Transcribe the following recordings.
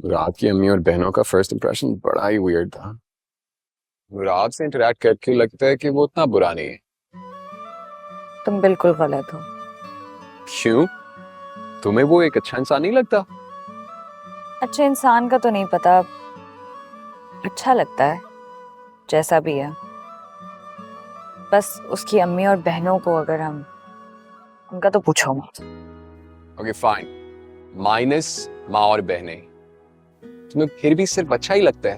मुराद की अम्मी और बहनों का फर्स्ट इंप्रेशन बड़ा ही वियर्ड था। मुराद से इंटरेक्ट करके लगता है कि वो उतना बुरा नहीं है। तुम बिल्कुल गलत हो। क्यों? तुम्हें वो एक अच्छा इंसान नहीं लगता? अच्छे इंसान का तो नहीं पता, अच्छा लगता है जैसा भी है। बस उसकी अम्मी और बहनों को अगर हम उनका तो पूछो मत। ओके फाइन, माइनस माँ और बहनें, तुम्हें फिर भी सिर्फ अच्छा ही लगता है?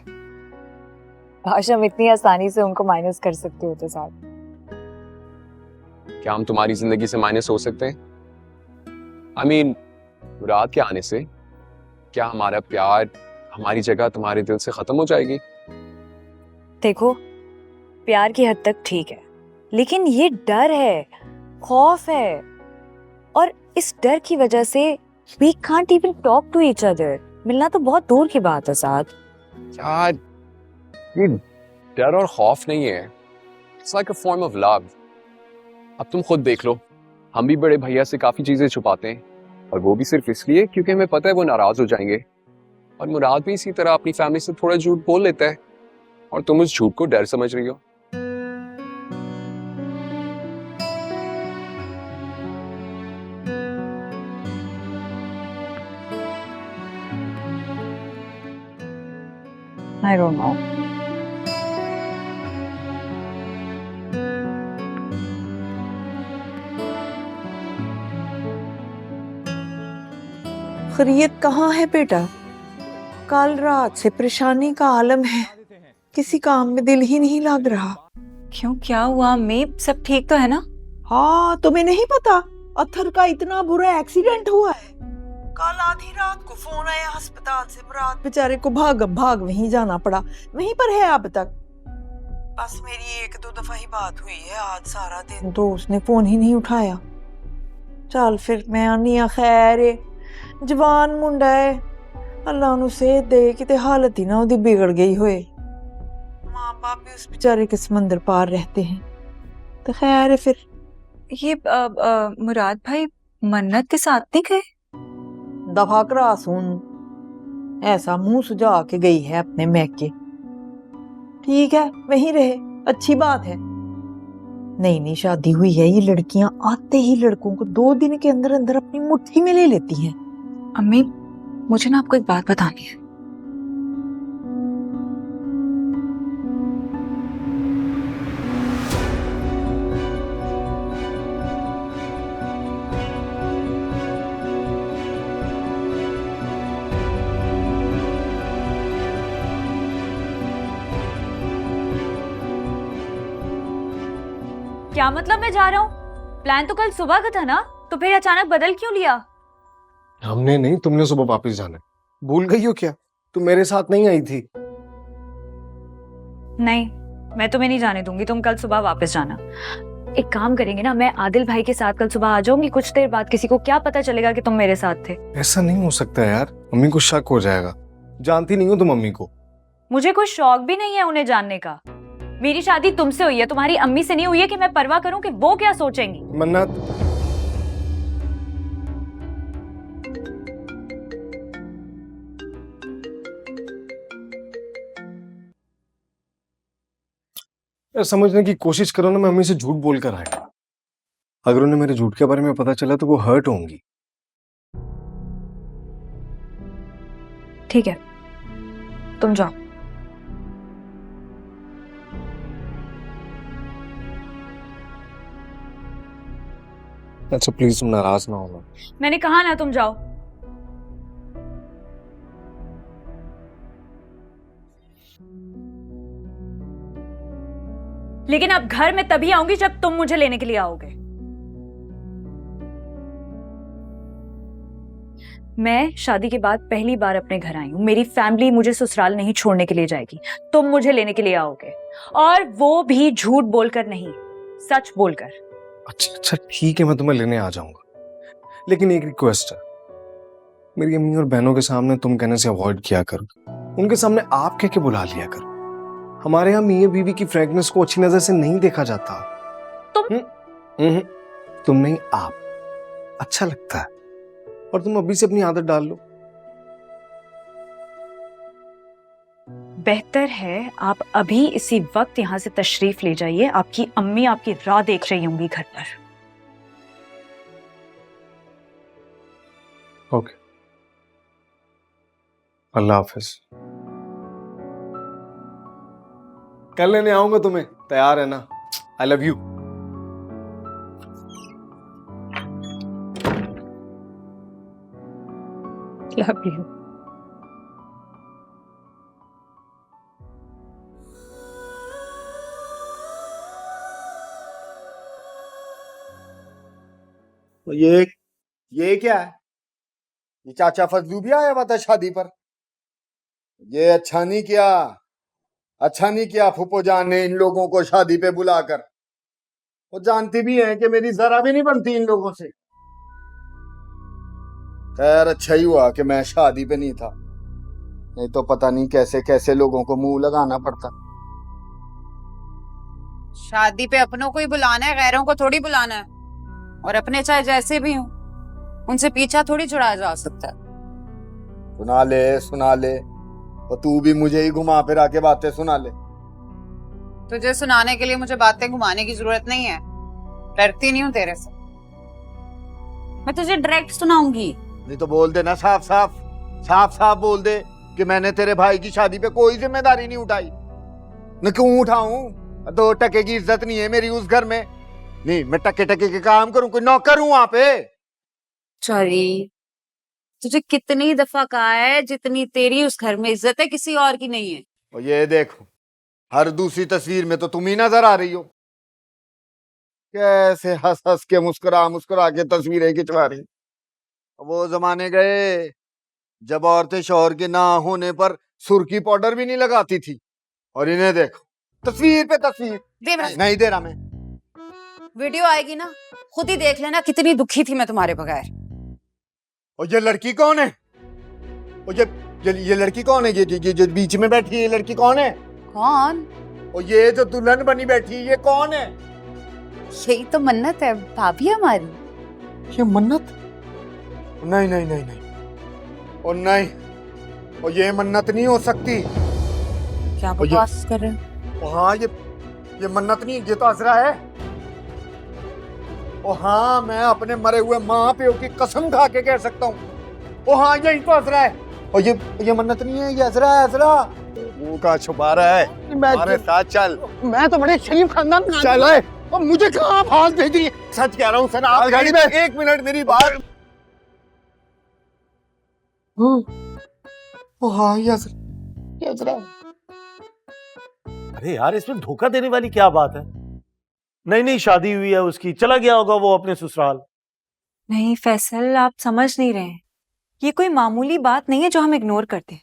भाषा इतनी आसानी से उनको माइनस कर सकते हो तो साथ। क्या हम तुम्हारी जिंदगी से माइनस हो सकते हैं? आई मीन, मुराद के आने से क्या हमारा प्यार, हमारी जगह तुम्हारे दिल से खत्म हो जाएगी? देखो, प्यार की हद तक ठीक है, लेकिन ये डर है, खौफ है, और इस डर की वजह से we can't even talk to each other। मिलना तो बहुत दूर की बात है साथ। यार, ये डर और खौफ नहीं है, it's like a form of love. अब तुम खुद देख लो, हम भी बड़े भैया से काफी चीजें छुपाते हैं, और वो भी सिर्फ इसलिए क्योंकि हमें पता है वो नाराज हो जाएंगे। और मुराद भी इसी तरह अपनी फैमिली से थोड़ा झूठ बोल लेता है, और तुम उस झूठ को डर समझ रही हो। I don't know। खैरियत कहाँ है बेटा? कल रात से परेशानी का आलम है, किसी काम में दिल ही नहीं लग रहा। क्यों, क्या हुआ अम्मी? सब ठीक तो है ना? हाँ, तुम्हें नहीं पता अत्थर का इतना बुरा एक्सीडेंट हुआ है। कल आधी रात को फोन आया अस्पताल से, मुराद बेचारे को भाग भाग वहीं जाना पड़ा, वहीं पर है अब तक। बस मेरी एक दो दफा ही बात हुई है, आज सारा दिन तो उसने फोन ही नहीं उठाया। चल फिर मैं आनी आ, खैर है, जवान मुंडा है, अल्लाह नु सेहत दे, किते हालत ही ना उदी बिगड़ गई होए। माँ बाप भी उस बेचारे के समंदर पार रहते हैं, तो खैर है फिर। ये मुराद भाई मन्नत के साथ नहीं गए? दफा करा सुन, ऐसा मुंह सुझा के गई है अपने मैके। ठीक है, वहीं रहे, अच्छी बात है। नई नई शादी हुई है, ये लड़कियां आते ही लड़कों को 2 दिन के अंदर अंदर अपनी मुट्ठी में ले लेती हैं। अम्मी, मुझे ना आपको एक बात बतानी है। क्या मतलब मैं जा रहा हूँ? प्लान तो कल सुबह का था ना, तो फिर अचानक बदल क्यों लिया? हमने नहीं, तुमने सुबह वापस जाना है। भूल गई हो क्या? तुम मेरे साथ नहीं आई थी। नहीं, मैं तुम्हें नहीं जाने दूंगी, तुम कल सुबह वापस जाना। एक काम करेंगे ना, मैं आदिल भाई के साथ कल सुबह आ जाऊंगी, कुछ देर बाद किसी को क्या पता चलेगा कि तुम मेरे साथ थे। ऐसा नहीं हो सकता यार, मम्मी को शक हो जाएगा। जानती नहीं हो तुम मम्मी को। मुझे कोई शौक भी नहीं है उन्हें जानने का। मेरी शादी तुमसे हुई है, तुम्हारी अम्मी से नहीं हुई है कि मैं परवाह करूं कि वो क्या सोचेंगी। मन्नत, यार समझने की कोशिश करो ना, मैं मम्मी से झूठ बोल कर आया। अगर उन्हें मेरे झूठ के बारे में पता चला तो वो हर्ट होंगी। ठीक है, तुम जाओ। अच्छा प्लीज तुम नाराज ना होना। मैंने कहा ना, तुम जाओ। लेकिन अब घर में तभी आऊंगी जब तुम मुझे लेने के लिए आओगे। मैं शादी के बाद पहली बार अपने घर आई हूं, मेरी फैमिली मुझे ससुराल नहीं छोड़ने के लिए जाएगी, तुम मुझे लेने के लिए आओगे, और वो भी झूठ बोलकर नहीं, सच बोलकर। अच्छा अच्छा ठीक है, मैं तुम्हें लेने आ जाऊंगा, लेकिन एक रिक्वेस्ट है। मेरी अम्मी और बहनों के सामने तुम कहने से अवॉइड किया करो, उनके सामने आप कह के बुला लिया करो। हमारे यहाँ मियां बीवी की फ्रेंकनेस को अच्छी नजर से नहीं देखा जाता। तुम नहीं, आप, अच्छा लगता है, और तुम अभी से अपनी आदत डाल लो। बेहतर है आप अभी इसी वक्त यहाँ से तशरीफ ले जाइए। आपकी अम्मी आपकी राह देख रही होंगी घर पर। ओके, अल्लाह हाफिज। कल लेने आऊंगा तुम्हें, तैयार है ना? I love you. Love you. तो ये क्या है? ये चाचा फजलू भी आया हुआ था शादी पर। ये अच्छा नहीं किया फूफो जान ने इन लोगों को शादी पे बुलाकर। वो जानती भी हैं कि मेरी जरा भी नहीं बनती इन लोगों से। खैर अच्छा ही हुआ कि मैं शादी पे नहीं था, नहीं तो पता नहीं कैसे कैसे लोगों को मुंह लगाना पड़ता। शादी पे अपनों को ही बुलाना है, गैरों को थोड़ी बुलाना है। और अपने चाहे जैसे भी हों, उनसे पीछा थोड़ी छुड़ाया जा सकता है। सुना ले और तू भी मुझे ही घुमा फिरा के बातें सुना ले। तुझे सुनाने के लिए मुझे बातें घुमाने की जरूरत नहीं है। डरती नहीं हूँ तेरे से। मैं तुझे डायरेक्ट सुनाऊंगी। नहीं तो बोल दे ना, साफ बोल दे कि मैंने तेरे भाई की शादी पे कोई जिम्मेदारी नहीं उठाई। न क्यों उठाऊं? 2 टके की इज्जत नहीं है मेरी उस घर में। नहीं, मैं टके के काम करूं, कोई नौकर हूं वहां पे? सॉरी, तुझे कितनी दफा कहा है जितनी तेरी उस घर में इज्जत है किसी और की नहीं है। और ये देखो, हर दूसरी तस्वीर में तो तुम ही नजर आ रही हो। कैसे हंस हंस के मुस्कुरा के तस्वीरें खिंचवा रही। वो जमाने गए जब औरतें शौहर के ना होने पर सुर्खी पाउडर भी नहीं लगाती थी। और इन्हें देखो, तस्वीर पे तस्वीर। नहीं दे रहा मैं। वीडियो आएगी ना, खुद ही देख लेना कितनी दुखी थी मैं तुम्हारे बगैर। और ये लड़की कौन है? और ये लड़की कौन है? ये जो बीच में बैठी है, ये लड़की कौन है? कौन? और ये जो दुल्हन बनी बैठी है, ये कौन है? यही तो मन्नत है, भाभी हमारी। ये मन्नत? नहीं। और नहीं, और ये मन्नत नहीं हो सकती। क्या बकवास कर रहे हैं? हाँ, ये मन्नत नहीं, ये तो अजरा है। ओ हाँ, मैं अपने मरे हुए माँ प्यो की कसम खा के कह सकता हूँ। ओ हाँ, यही तो अजरा है। और ये मन्नत नहीं है, ये अजरा है, अजरा। वो का छुपा रहा है? हमारे साथ चल। मैं तो बड़े शरीफ खानदान का चल है। और मुझे कहाँ आप हाथ भेज रही है? सच कह रहा हूँ सर, आप गाड़ी में। 1 मिनट मेरी बात। ओ हाँ, ये अजरा। अरे यार, इसमें धोखा देने वाली क्या बात है? नहीं शादी हुई है उसकी, चला गया होगा वो अपने ससुराल। नहीं फैसल, आप समझ नहीं रहे हैं। ये कोई मामूली बात नहीं है जो हम इग्नोर करते हैं।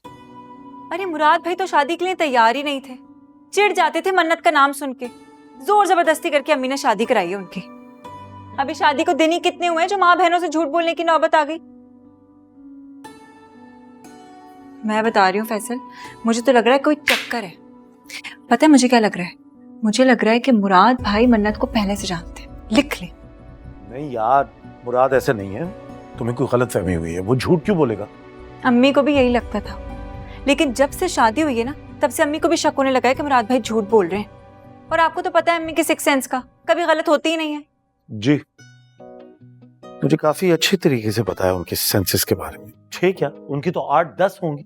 अरे मुराद भाई तो शादी के लिए तैयार ही नहीं थे। चिढ़ जाते थे मन्नत का नाम सुन के। जोर जबरदस्ती करके अम्मी ने शादी कराई है उनकी। अभी शादी को दिन ही कितने हुए हैं जो माँ बहनों से झूठ बोलने की नौबत आ गई। मैं बता रही हूँ फैसल, मुझे तो लग रहा है कोई चक्कर है। पता है मुझे क्या लग रहा है? मुझे लग रहा है कि मुराद भाई मन्नत को पहले से जानते हैं। लिख ले। नहीं यार, मुराद ऐसे नहीं है। तुम्हें कोई गलतफहमी हुई है, वो झूठ क्यों बोलेगा? अम्मी को भी यही लगता था, लेकिन जब से शादी हुई है ना, तब से अम्मी को भी शक होने लगा है कि मुराद भाई झूठ बोल रहे हैं। और आपको तो पता है अम्मी के सिक्स सेंस का, कभी गलत होती ही नहीं है। जी, मुझे काफी अच्छे तरीके से पता है उनके सेंसेस के बारे में। ठीक है, उनकी तो 8-10 होंगी।